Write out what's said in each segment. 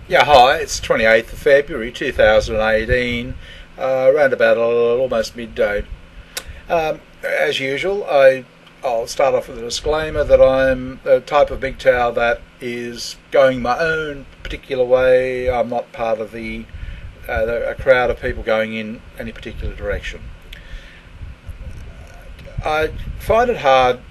Yeah, hi, it's 28th of February 2018, around about almost midday. As usual, I'll start off with a disclaimer that I'm the type of mgtow that is going my own particular way. I'm not part of a crowd of people going in any particular direction. I find it hard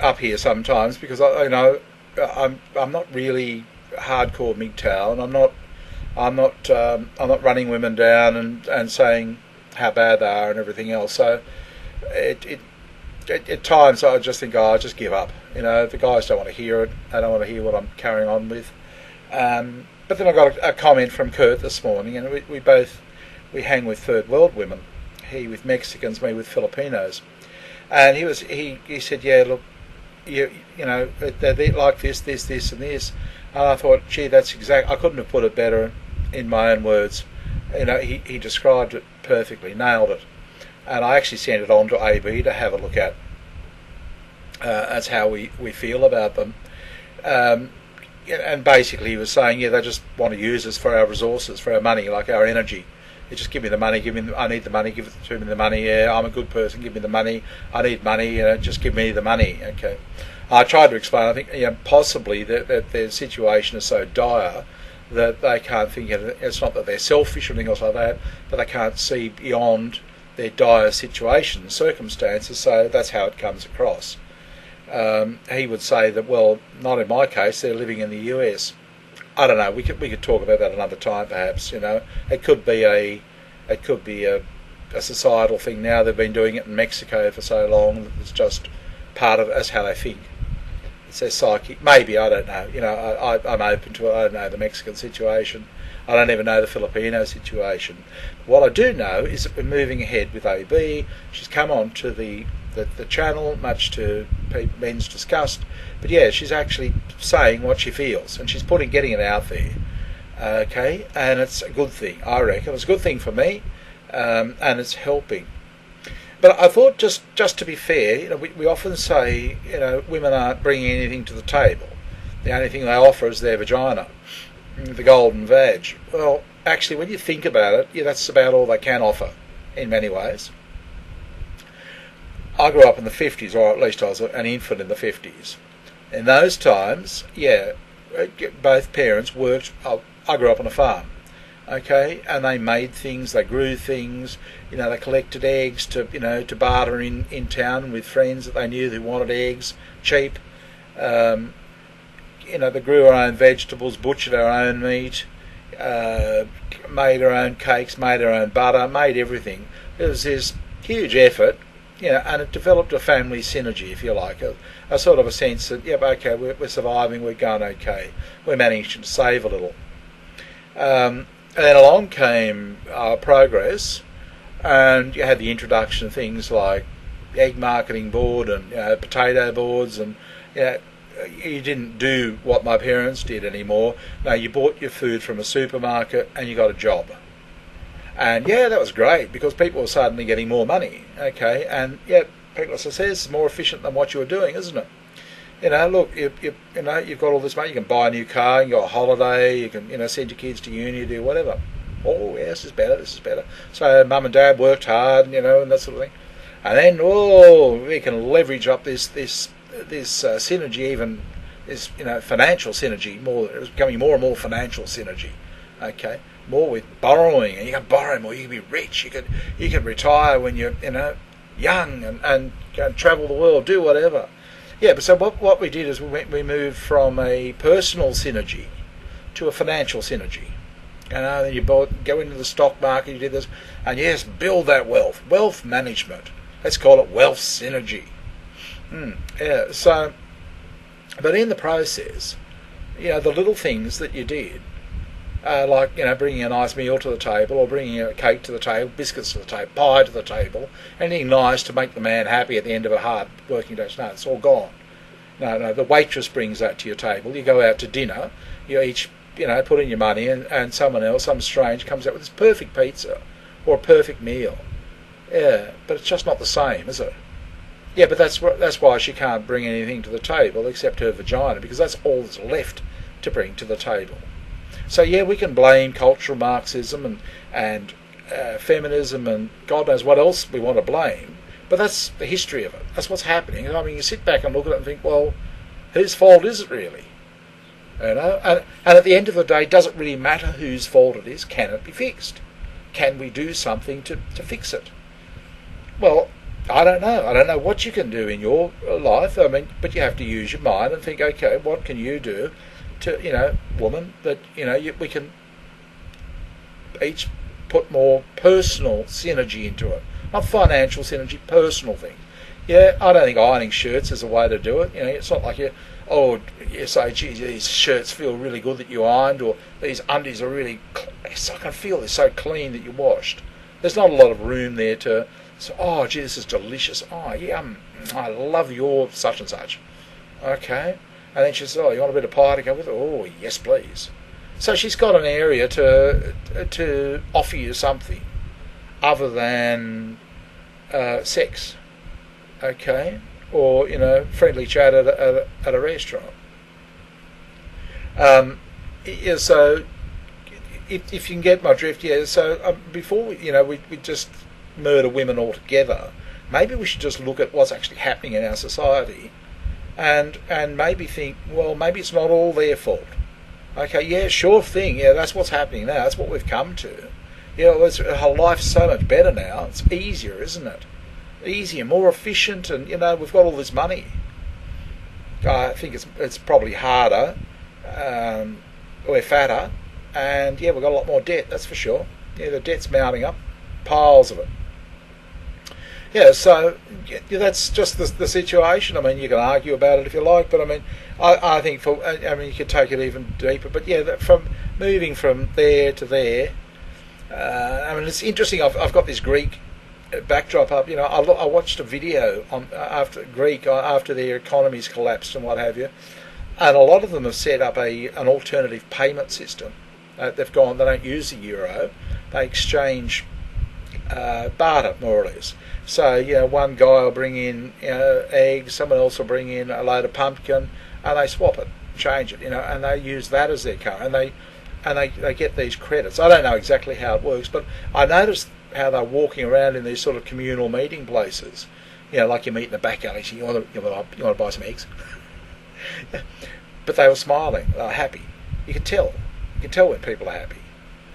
up here sometimes because I'm not really hardcore mgtow, and I'm not running women down and saying how bad they are and everything else. So it, it at times I just think, oh, I'll just give up. The guys don't want to hear it. They don't want to hear what I'm carrying on with. But then I got a comment from Kurt this morning, and we hang with third world women. He with Mexicans, me with Filipinos, and he said, yeah, look, they're like this, and this. And I thought, gee, that's exact. I couldn't have put it better in my own words. He described it perfectly, nailed it. And I actually sent it on to AB to have a look at. That's how we feel about them. And basically he was saying, yeah, they just want to use us for our resources, for our money, like our energy. They just give me the money, I need the money, give it to me the money. Yeah, I'm a good person, give me the money. I need money, just give me the money. Okay. I tried to explain, I think, possibly that their situation is so dire that they can't think of it. It's not that they're selfish or anything else like that, but they can't see beyond their dire situation, circumstances, so that's how it comes across. He would say that, well, not in my case, they're living in the US. I don't know, we could talk about that another time perhaps. It could be a societal thing now. They've been doing it in Mexico for so long that it's just part of it. That's how they think. It's their psyche. Maybe, I don't know. I'm open to it. I don't know the Mexican situation. I don't even know the Filipino situation. What I do know is that we're moving ahead with AB. She's come on to the channel, much to men's disgust. But yeah, she's actually saying what she feels, and she's getting it out there. Okay, and it's a good thing, I reckon. It's a good thing for me, and it's helping. But I thought, just to be fair, we often say, women aren't bringing anything to the table. The only thing they offer is their vagina, the golden vag. Well, actually, when you think about it, yeah, that's about all they can offer, in many ways. I grew up in the 50s, or at least I was an infant in the 50s. In those times, yeah, both parents worked. I grew up on a farm. Okay, and they made things, they grew things, they collected eggs to barter in town with friends that they knew who wanted eggs cheap. They grew our own vegetables, butchered our own meat, made our own cakes, made our own butter, made everything. It was this huge effort, and it developed a family synergy, if you like, a sort of a sense that, yeah, okay, we're surviving, we're going okay, we're managing to save a little. And then along came progress, and you had the introduction of things like egg marketing board and potato boards, and you didn't do what my parents did anymore. No, you bought your food from a supermarket and you got a job. And yeah, that was great because people were suddenly getting more money. Okay, and yeah, people, as I say, it's more efficient than what you were doing, isn't it? Look, you've got all this money. You can buy a new car, you can go on holiday, you can, send your kids to uni, do whatever. Oh, yeah, this is better. So mum and dad worked hard, and that sort of thing. And then, we can leverage up this synergy, even this, financial synergy. It's becoming more and more financial synergy. Okay, more with borrowing, and you can borrow more. You can be rich. You can retire when you're, young and go and travel the world, do whatever. Yeah, but so what we did is we moved from a personal synergy to a financial synergy. Then you go into the stock market, you did this, and yes, build that wealth management. Let's call it wealth synergy. Yeah. So, but in the process, the little things that you did, like bringing a nice meal to the table, or bringing a cake to the table, biscuits to the table, pie to the table, anything nice to make the man happy at the end of a hard working day. No, it's all gone. No, the waitress brings that to your table. You go out to dinner, you each put in your money, and someone else, some strange, comes out with this perfect pizza or a perfect meal. Yeah, but it's just not the same, is it? Yeah, but that's why she can't bring anything to the table except her vagina, because that's all that's left to bring to the table. So yeah, we can blame cultural Marxism and feminism and God knows what else we want to blame, but that's the history of it. That's what's happening. I mean, you sit back and look at it and think, well, whose fault is it really? You know, and at the end of the day, does it really matter whose fault it is? Can it be fixed? Can we do something to fix it? Well, I don't know. I don't know what you can do in your life. I mean, but you have to use your mind and think, okay, what can you do to, woman, that, we can each put more personal synergy into it. Not financial synergy, personal thing. Yeah, I don't think ironing shirts is a way to do it. It's not like you say, geez, these shirts feel really good that you ironed, or these undies are really, I can feel they're so clean that you washed. There's not a lot of room there to say, oh, gee, this is delicious. Oh, yeah, I love your such and such. Okay. And then she says, oh, you want a bit of pie to go with it? Oh, yes, please. So she's got an area to offer you something other than sex. Okay. Or, friendly chat at a restaurant. Yeah, so if you can get my drift, yeah. So before we just murder women altogether, maybe we should just look at what's actually happening in our society, and maybe think, well, maybe it's not all their fault. Okay, yeah, sure thing. Yeah, that's what's happening now. That's what we've come to. Her life's so much better now. It's easier, isn't it? Easier, more efficient, and we've got all this money. I think it's probably harder. We're fatter, and yeah, we've got a lot more debt. That's for sure. Yeah, the debt's mounting up, piles of it. Yeah, so that's just the situation. I mean, you can argue about it if you like, but I mean, I think you could take it even deeper. But yeah, from moving from there to there, I mean, it's interesting. I've got this Greek backdrop up. I watched a video after their economies collapsed and what have you, and a lot of them have set up an alternative payment system. They don't use the euro. They exchange barter, more or less. So one guy will bring in eggs, someone else will bring in a load of pumpkin, and they swap it, change it, and they use that as their currency, and they get these credits. I don't know exactly how it works, but I noticed how they're walking around in these sort of communal meeting places, like you meet in the back alley. So you want to buy some eggs, but they were smiling, they were happy. You could tell when people are happy.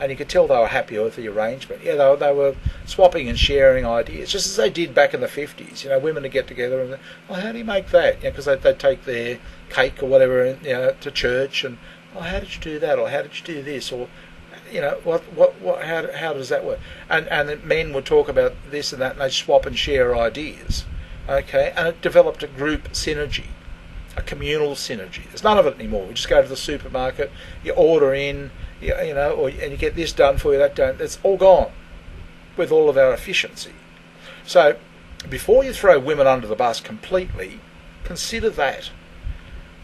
And you could tell they were happy with the arrangement. Yeah, they were swapping and sharing ideas, just as they did back in the 50s. Women would get together and, well, how do you make that? Because they'd take their cake or whatever, to church, and, oh, how did you do that? Or how did you do this? Or, how does that work? And the men would talk about this and that, and they'd swap and share ideas. Okay, and it developed a group synergy, a communal synergy. There's none of it anymore. We just go to the supermarket, you order in, and you get this done for you, that done. It's all gone with all of our efficiency. So before you throw women under the bus completely, consider that.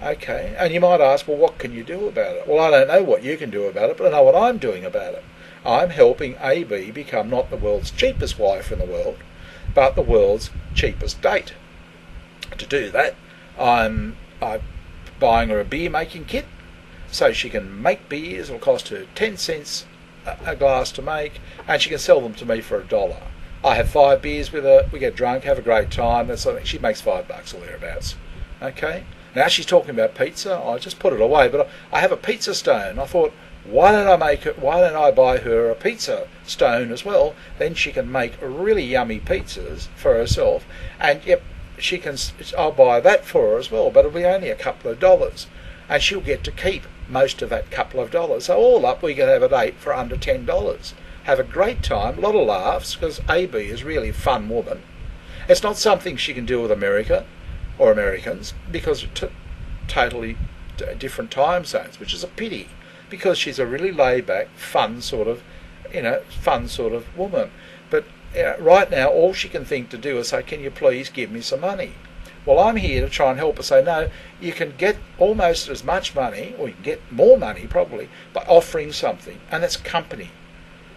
Okay, and you might ask, well, what can you do about it? Well, I don't know what you can do about it, but I know what I'm doing about it. I'm helping AB become not the world's cheapest wife in the world, but the world's cheapest date. To do that, I'm buying her a beer making kit, so she can make beers. It'll cost her 10 cents a glass to make, and she can sell them to me for $1. I have 5 beers with her, we get drunk, have a great time. That's something. She makes $5 or thereabouts. Okay? Now she's talking about pizza. I just put it away, but I have a pizza stone. I thought, why don't I buy her a pizza stone as well? Then she can make really yummy pizzas for herself, and yep, I'll buy that for her as well, but it'll be only a couple of dollars, and she'll get to keep most of that couple of dollars. So all up, we can have a date for under $10. Have a great time, a lot of laughs, because AB is really a fun woman. It's not something she can do with America or Americans, because of totally different time zones, which is a pity, because she's a really laid-back, fun sort of woman. But right now, all she can think to do is say, can you please give me some money? Well, I'm here to try and help her say, no, you can get almost as much money, or you can get more money probably, by offering something, and that's company.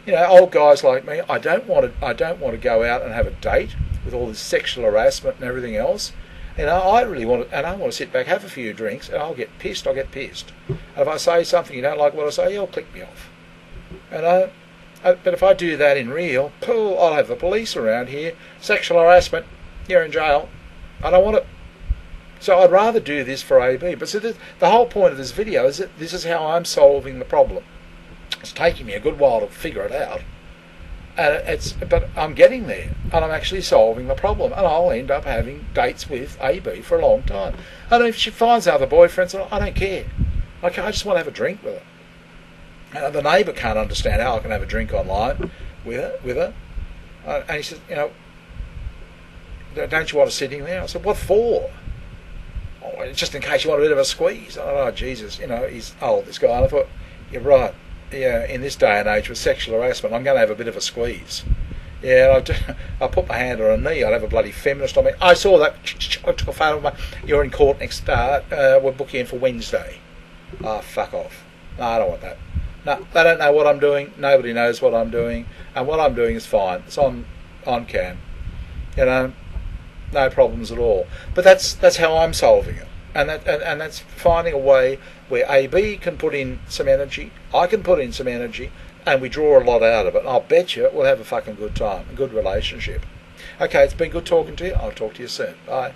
Old guys like me, I don't want to go out and have a date with all this sexual harassment and everything else, You know, I really want to, and I want to sit back, have a few drinks, and I'll get pissed. And if I say something you don't like what I say, you'll click me off. You know, but if I do that in real, I'll have the police around here. Sexual harassment, you're in jail. I don't want it. So I'd rather do this for AB. But so the whole point of this video is that this is how I'm solving the problem. It's taking me a good while to figure it out. But I'm getting there, and I'm actually solving the problem, and I'll end up having dates with AB for a long time. And if she finds other boyfriends, I don't care. I just want to have a drink with her. The neighbour can't understand how I can have a drink online with her. And he says, you know, don't you want her sitting there? I said, what for? Oh, just in case you want a bit of a squeeze. Oh, Jesus, you know, he's old, this guy. And I thought, you're right. Yeah, in this day and age with sexual harassment, I'm going to have a bit of a squeeze. Yeah, I put my hand on her knee. I'd have a bloody feminist on me. I saw that. I took a photo of my. You're in court next. We'll book you in for Wednesday. Fuck off. No, I don't want that. No, they don't know what I'm doing. Nobody knows what I'm doing, and what I'm doing is fine. It's on cam. You know, no problems at all. But that's how I'm solving it. And that's finding a way where AB can put in some energy, I can put in some energy, and we draw a lot out of it. And I'll bet you we'll have a fucking good time, a good relationship. Okay, it's been good talking to you. I'll talk to you soon. Bye.